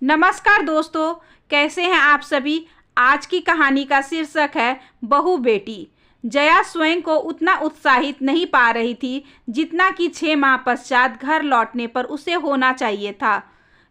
नमस्कार दोस्तों, कैसे हैं आप सभी। आज की कहानी का शीर्षक है बहू बेटी। जया स्वयं को उतना उत्साहित नहीं पा रही थी जितना कि 6 माह पश्चात घर लौटने पर उसे होना चाहिए था।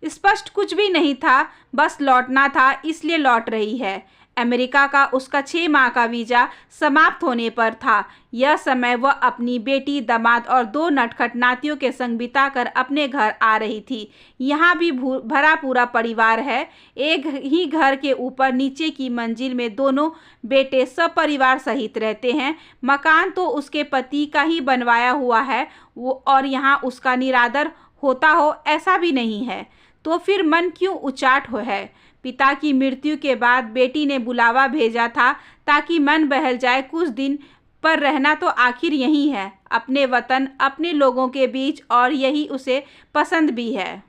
स्पष्ट कुछ भी नहीं था, बस लौटना था, इसलिए लौट रही है। अमेरिका का उसका 6 माह का वीज़ा समाप्त होने पर था। यह समय वह अपनी बेटी, दामाद और 2 नटखट नातियों के संग बिताकर अपने घर आ रही थी। यहाँ भी भरा पूरा परिवार है। एक ही घर के ऊपर नीचे की मंजिल में दोनों बेटे सपरिवार सहित रहते हैं। मकान तो उसके पति का ही बनवाया हुआ है और यहाँ उसका निरादर होता हो ऐसा भी नहीं है। तो फिर मन क्यों उचाट हो है। पिता की मृत्यु के बाद बेटी ने बुलावा भेजा था ताकि मन बहल जाए। कुछ दिन पर रहना तो आखिर यही है, अपने वतन, अपने लोगों के बीच, और यही उसे पसंद भी है।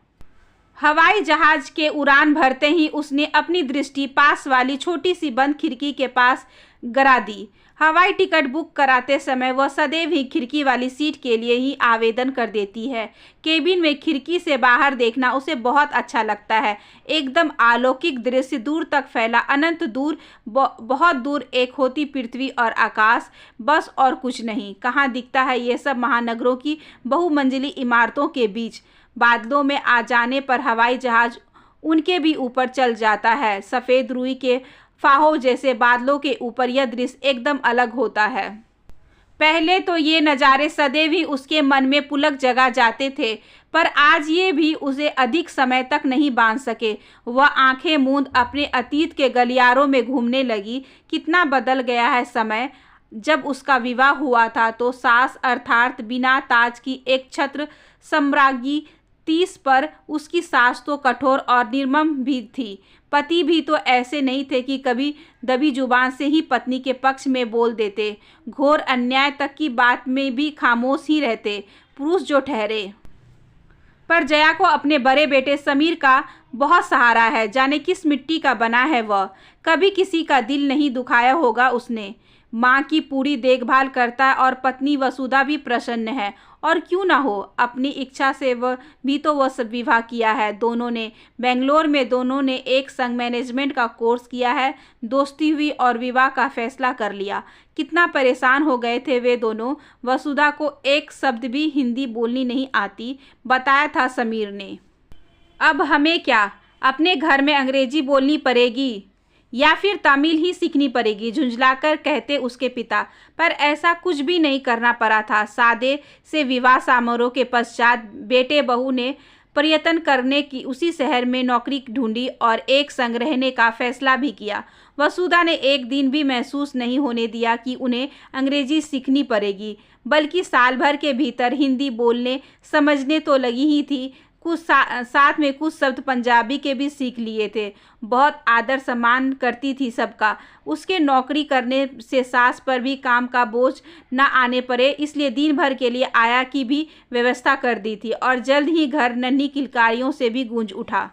हवाई जहाज के उड़ान भरते ही उसने अपनी दृष्टि पास वाली छोटी सी बंद खिड़की के पास गरा दी। हवाई टिकट बुक कराते समय वह सदैव ही खिड़की वाली सीट के लिए ही आवेदन कर देती है। केबिन में खिड़की से बाहर देखना उसे बहुत अच्छा लगता है। एकदम अलौकिक दृश्य, दूर तक फैला, अनंत दूर, बहुत दूर एक होती पृथ्वी और आकाश, बस और कुछ नहीं। कहाँ दिखता है ये सब महानगरों की बहुमंजिली इमारतों के बीच। बादलों में आ जाने पर हवाई जहाज उनके भी ऊपर चल जाता है। सफ़ेद रुई के फाहों जैसे बादलों के ऊपर यह दृश्य एकदम अलग होता है। पहले तो ये नज़ारे सदैव ही उसके मन में पुलक जगा जाते थे, पर आज ये भी उसे अधिक समय तक नहीं बांध सके। वह आंखें मूंद अपने अतीत के गलियारों में घूमने लगी। कितना बदल गया है समय। जब उसका विवाह हुआ था तो सास अर्थात बिना ताज की एक छत्र सम्राज्ञी 30 पर उसकी सास तो कठोर और निर्मम भी थी। पति भी तो ऐसे नहीं थे कि कभी दबी जुबान से ही पत्नी के पक्ष में बोल देते। घोर अन्याय तक की बात में भी खामोश ही रहते पुरुष जो ठहरे। पर जया को अपने बड़े बेटे समीर का बहुत सहारा है। जाने किस मिट्टी का बना है वह। कभी किसी का दिल नहीं दुखाया होगा उसने। माँ की पूरी देखभाल करता है और पत्नी वसुधा भी प्रसन्न है। और क्यों ना हो, अपनी इच्छा से वह भी तो वह सब विवाह किया है। दोनों ने बेंगलोर में दोनों ने एक संग मैनेजमेंट का कोर्स किया है। दोस्ती हुई और विवाह का फैसला कर लिया। कितना परेशान हो गए थे वे दोनों। वसुधा को एक शब्द भी हिंदी बोलनी नहीं आती, बताया था समीर ने। अब हमें क्या, अपने घर में अंग्रेजी बोलनी पड़ेगी या फिर तमिल ही सीखनी पड़ेगी, झुंझलाकर कहते उसके पिता। पर ऐसा कुछ भी नहीं करना पड़ा था। सादे से विवाह समारोह के पश्चात बेटे बहू ने प्रयत्न करने की उसी शहर में नौकरी ढूंढी और एक संग रहने का फैसला भी किया। वसुधा ने एक दिन भी महसूस नहीं होने दिया कि उन्हें अंग्रेजी सीखनी पड़ेगी, बल्कि साल भर के भीतर हिंदी बोलने समझने तो लगी ही थी। कुछ साथ में कुछ शब्द पंजाबी के भी सीख लिए थे। बहुत आदर सम्मान करती थी सबका। उसके नौकरी करने से सास पर भी काम का बोझ न आने पड़े, इसलिए दिन भर के लिए आया की भी व्यवस्था कर दी थी। और जल्द ही घर नन्ही किलकारियों से भी गूंज उठा।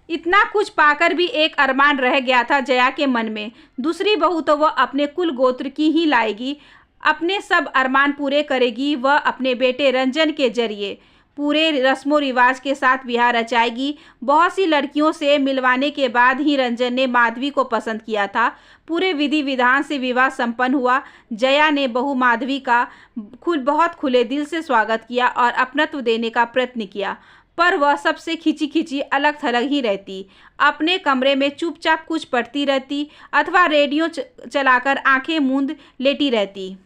इतना कुछ पाकर भी एक अरमान रह गया था जया के मन में। दूसरी बहू तो वह अपने कुल गोत्र की ही लाएगी, अपने सब अरमान पूरे करेगी। वह अपने बेटे रंजन के जरिए पूरे रस्मों रिवाज के साथ विवाह रचाएगी। बहुत सी लड़कियों से मिलवाने के बाद ही रंजन ने माधवी को पसंद किया था। पूरे विधि विधान से विवाह संपन्न हुआ। जया ने बहू माधवी का बहुत खुले दिल से स्वागत किया और अपनत्व देने का प्रयत्न किया, पर वह सबसे खिंची खिंची अलग थलग ही रहती। अपने कमरे में चुपचाप कुछ पढ़ती रहती अथवा रेडियो चलाकर आंखें मूंद लेटी रहती।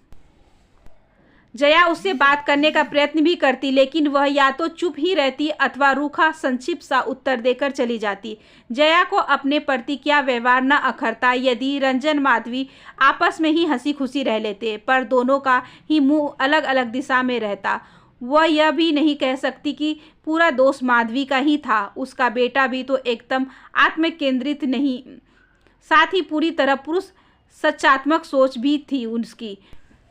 जया उससे बात करने का प्रयत्न भी करती, लेकिन वह या तो चुप ही रहती अथवा रूखा संक्षिप्त सा उत्तर देकर चली जाती। जया को अपने प्रति क्या व्यवहार न अखरता यदि रंजन माधवी आपस में ही हंसी खुशी रह लेते, पर दोनों का ही मुंह अलग अलग दिशा में रहता। वह यह भी नहीं कह सकती कि पूरा दोष माधवी का ही था। उसका बेटा भी तो एकदम आत्मकेंद्रित नहीं, साथ ही पूरी तरह पुरुष सच्चात्मक सोच भी थी उसकी।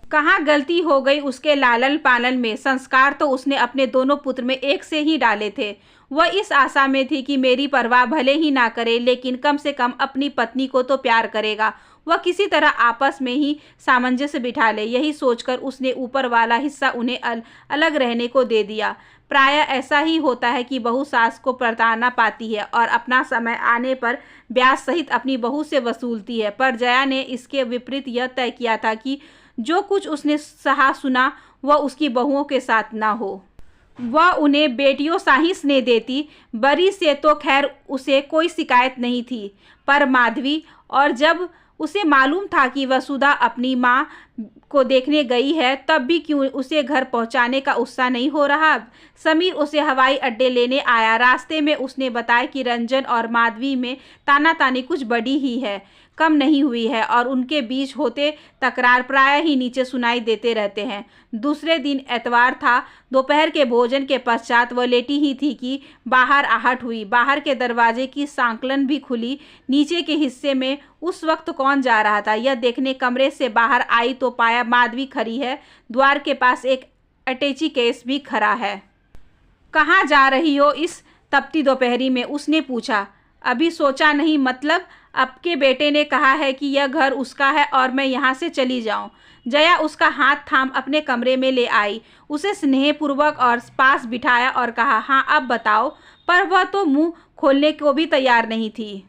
कहाँ गलती हो गई उसके लालन पालन में। संस्कार तो उसने अपने दोनों पुत्र में एक से ही डाले थे। वह इस आशा में थी कि मेरी परवाह भले ही ना करे, लेकिन कम से कम अपनी पत्नी को तो प्यार करेगा। वह किसी तरह आपस में ही सामंजस्य बिठा ले, यही सोचकर उसने ऊपर वाला हिस्सा उन्हें अलग रहने को दे दिया। प्रायः ऐसा ही होता है कि बहू सास को प्रताड़ना पाती है और अपना समय आने पर ब्याज सहित अपनी बहू से वसूलती है। पर जया ने इसके विपरीत यह तय किया था कि जो कुछ उसने सहा सुना वह उसकी बहुओं के साथ ना हो। वह उन्हें बेटियों सा ही स्नेह देती। बरी से तो खैर उसे कोई शिकायत नहीं थी, पर माधवी, और जब उसे मालूम था कि वसुधा अपनी माँ को देखने गई है, तब भी क्यों उसे घर पहुंचाने का उत्साह नहीं हो रहा। समीर उसे हवाई अड्डे लेने आया। रास्ते में उसने बताया कि रंजन और माधवी में तानातानी कुछ बड़ी ही है, कम नहीं हुई है, और उनके बीच होते तकरार प्रायः ही नीचे सुनाई देते रहते हैं। दूसरे दिन एतवार था। दोपहर के भोजन के पश्चात वह लेटी ही थी कि बाहर आहट हुई। बाहर के दरवाजे की सांकलन भी खुली। नीचे के हिस्से में उस वक्त कौन जा रहा था, यह देखने कमरे से बाहर आई तो पाया माधवी खड़ी है। द्वार के पास एक अटैची केस भी खड़ा है। कहाँ जा रही हो इस तपती दोपहरी में, उसने पूछा। अभी सोचा नहीं, मतलब आपके बेटे ने कहा है कि यह घर उसका है और मैं यहाँ से चली जाऊँ। जया उसका हाथ थाम अपने कमरे में ले आई, उसे स्नेहपूर्वक और पास बिठाया और कहा, हाँ अब बताओ। पर वह तो मुंह खोलने को भी तैयार नहीं थी।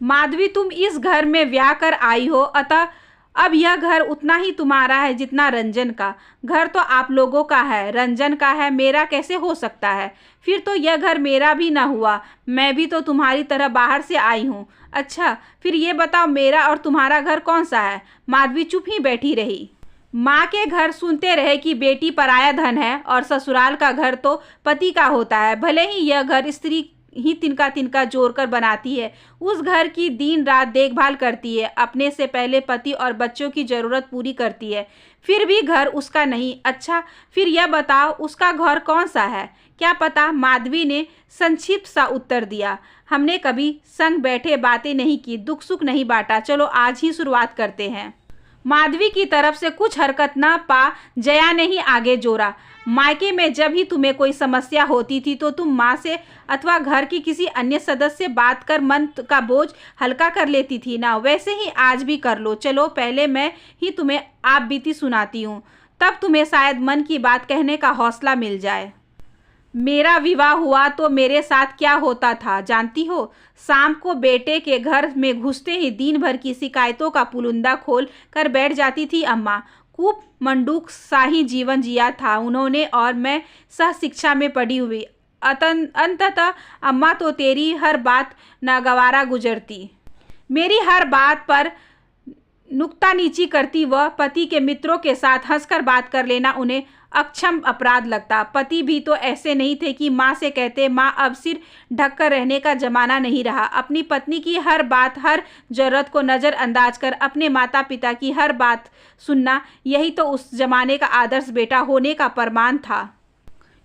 माधवी, तुम इस घर में ब्याह कर आई हो, अतः अब यह घर उतना ही तुम्हारा है जितना रंजन का। घर तो आप लोगों का है, रंजन का है, मेरा कैसे हो सकता है? फिर तो यह घर मेरा भी ना हुआ। मैं भी तो तुम्हारी तरह बाहर से आई हूँ। अच्छा, फिर ये बताओ, मेरा और तुम्हारा घर कौन सा है? माधवी चुप ही बैठी रही। माँ के घर सुनते रहे कि बेटी पराया धन है और ससुराल का घर तो पति का होता है। भले ही यह घर स्त्री ही तिनका तिनका जोड़कर बनाती है, उस घर की दिन रात देखभाल करती है, अपने से पहले पति और बच्चों की ज़रूरत पूरी करती है, फिर भी घर उसका नहीं। अच्छा, फिर यह बताओ, उसका घर कौन सा है? क्या पता, माधवी ने संक्षिप्त सा उत्तर दिया। हमने कभी संग बैठे बातें नहीं की, दुख सुख नहीं बांटा। चलो आज ही शुरुआत करते हैं। माधवी की तरफ से कुछ हरकत न पा जया ने ही आगे जोड़ा। मायके में जब ही तुम्हें कोई समस्या होती थी तो तुम माँ से अथवा घर की किसी अन्य सदस्य से बात कर मन का बोझ हल्का कर लेती थी ना, वैसे ही आज भी कर लो। चलो पहले मैं ही तुम्हें आप बीती सुनाती हूँ, तब तुम्हें शायद मन की बात कहने का हौसला मिल जाए। मेरा विवाह हुआ तो मेरे साथ क्या होता था जानती हो? शाम को बेटे के घर में घुसते ही दिन भर की शिकायतों का पुलिंदा खोल कर बैठ जाती थी अम्मा। खूब मंडूक शाही जीवन जिया था उन्होंने, और मैं सह शिक्षा में पढ़ी हुई। अंततः अम्मा तो तेरी हर बात नागवारा गुजरती, मेरी हर बात पर नुक्तानीची करती। वह पति के मित्रों के साथ हंसकर बात कर लेना उन्हें अक्षम अपराध लगता। पति भी तो ऐसे नहीं थे कि माँ से कहते, माँ अब सिर ढककर रहने का जमाना नहीं रहा। अपनी पत्नी की हर बात, हर जरूरत को नज़रअंदाज कर अपने माता पिता की हर बात सुनना, यही तो उस जमाने का आदर्श बेटा होने का प्रमाण था।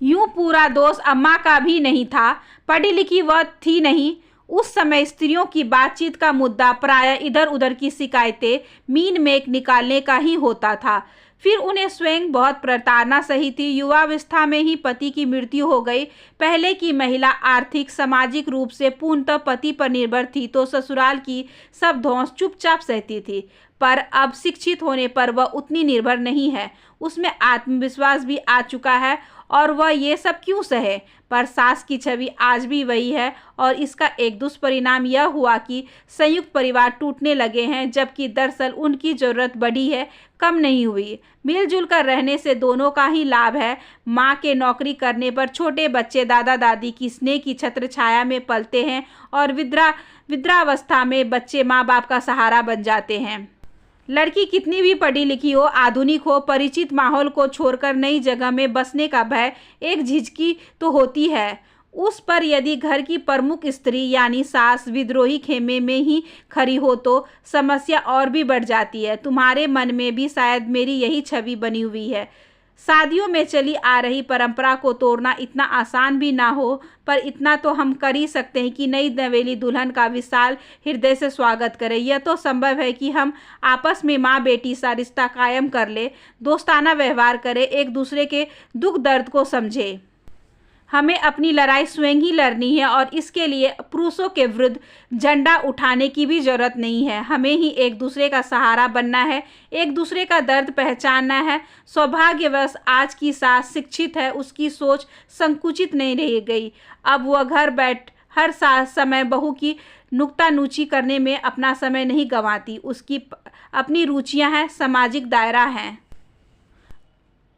यूं पूरा दोष अम्मा का भी नहीं था, पढ़ी लिखी वह थी नहीं। उस समय स्त्रियों की बातचीत का मुद्दा प्रायः इधर उधर की शिकायतें मीन मेक निकालने का ही होता था। फिर उन्हें स्वयं बहुत प्रताड़ना सही थी। युवावस्था में ही पति की मृत्यु हो गई। पहले की महिला आर्थिक सामाजिक रूप से पूर्णतः पति पर निर्भर थी तो ससुराल की सब धौंस चुपचाप सहती थी, पर अब शिक्षित होने पर वह उतनी निर्भर नहीं है। उसमें आत्मविश्वास भी आ चुका है और वह ये सब क्यों सहे। पर सास की छवि आज भी वही है और इसका एक दुष्परिणाम यह हुआ कि संयुक्त परिवार टूटने लगे हैं, जबकि दरअसल उनकी ज़रूरत बढ़ी है, कम नहीं हुई। मिलजुल कर रहने से दोनों का ही लाभ है। माँ के नौकरी करने पर छोटे बच्चे दादा दादी की स्नेह की छत्र छाया में पलते हैं और वृद्धावस्था में बच्चे माँ बाप का सहारा बन जाते हैं। लड़की कितनी भी पढ़ी लिखी हो, आधुनिक हो, परिचित माहौल को छोड़कर नई जगह में बसने का भय, एक झिझकी तो होती है। उस पर यदि घर की प्रमुख स्त्री यानी सास विद्रोही खेमे में ही खड़ी हो तो समस्या और भी बढ़ जाती है। तुम्हारे मन में भी शायद मेरी यही छवि बनी हुई है। शादियों में चली आ रही परंपरा को तोड़ना इतना आसान भी ना हो, पर इतना तो हम कर ही सकते हैं कि नई नवेली दुल्हन का विशाल हृदय से स्वागत करें। यह तो संभव है कि हम आपस में माँ बेटी सा रिश्ता कायम कर ले, दोस्ताना व्यवहार करें, एक दूसरे के दुख दर्द को समझे। हमें अपनी लड़ाई स्वयं ही लड़नी है और इसके लिए पुरुषों के विरुद्ध झंडा उठाने की भी जरूरत नहीं है। हमें ही एक दूसरे का सहारा बनना है, एक दूसरे का दर्द पहचानना है। सौभाग्यवश आज की सास शिक्षित है, उसकी सोच संकुचित नहीं रह गई। अब वह घर बैठ हर समय बहू की नुक्तानूची करने में अपना समय नहीं गंवाती। उसकी अपनी रुचियां हैं, सामाजिक दायरा है।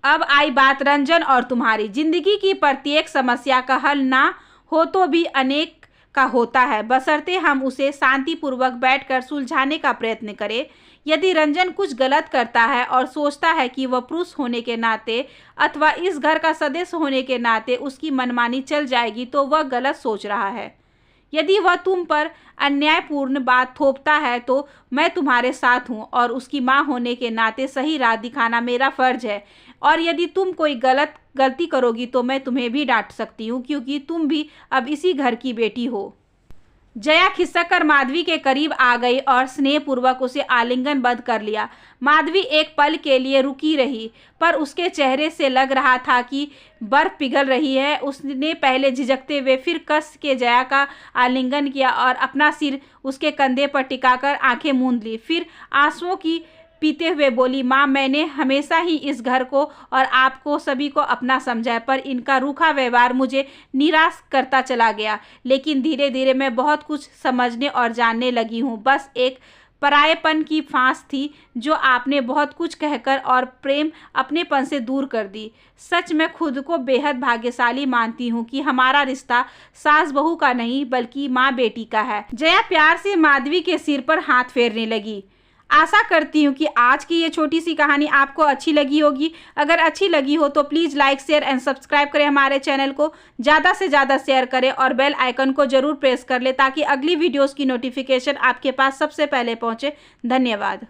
अब आई बात रंजन और तुम्हारी। जिंदगी की प्रत्येक समस्या का हल ना हो तो भी अनेक का होता है, बशर्ते हम उसे शांतिपूर्वक बैठकर सुलझाने का प्रयत्न करें। यदि रंजन कुछ गलत करता है और सोचता है कि वह पुरुष होने के नाते अथवा इस घर का सदस्य होने के नाते उसकी मनमानी चल जाएगी, तो वह गलत सोच रहा है। यदि वह तुम पर अन्यायपूर्ण बात थोपता है तो मैं तुम्हारे साथ हूँ और उसकी माँ होने के नाते सही राह दिखाना मेरा फर्ज है। और यदि तुम कोई गलती करोगी तो मैं तुम्हें भी डांट सकती हूँ, क्योंकि तुम भी अब इसी घर की बेटी हो। जया खिसक कर माधवी के करीब आ गई और स्नेहपूर्वक उसे आलिंगनबद्ध कर लिया। माधवी एक पल के लिए रुकी रही, पर उसके चेहरे से लग रहा था कि बर्फ पिघल रही है। उसने पहले झिझकते हुए फिर कस के जया का आलिंगन किया और अपना सिर उसके कंधे पर टिकाकर आंखें मूंद ली। फिर आंसुओं की पीते हुए बोली, माँ, मैंने हमेशा ही इस घर को और आपको सभी को अपना समझा है, पर इनका रूखा व्यवहार मुझे निराश करता चला गया। लेकिन धीरे धीरे मैं बहुत कुछ समझने और जानने लगी हूँ। बस एक परायेपन की फांस थी जो आपने बहुत कुछ कहकर और प्रेम अपनेपन से दूर कर दी। सच में खुद को बेहद भाग्यशाली मानती हूँ कि हमारा रिश्ता सास बहू का नहीं बल्कि माँ बेटी का है। जया प्यार से माधवी के सिर पर हाथ फेरने लगी। आशा करती हूँ कि आज की ये छोटी सी कहानी आपको अच्छी लगी होगी। अगर अच्छी लगी हो तो please like, share and subscribe करें हमारे चैनल को। ज़्यादा से ज़्यादा शेयर करें और बेल आइकन को ज़रूर प्रेस कर लें ताकि अगली वीडियोस की नोटिफिकेशन आपके पास सबसे पहले पहुँचे। धन्यवाद।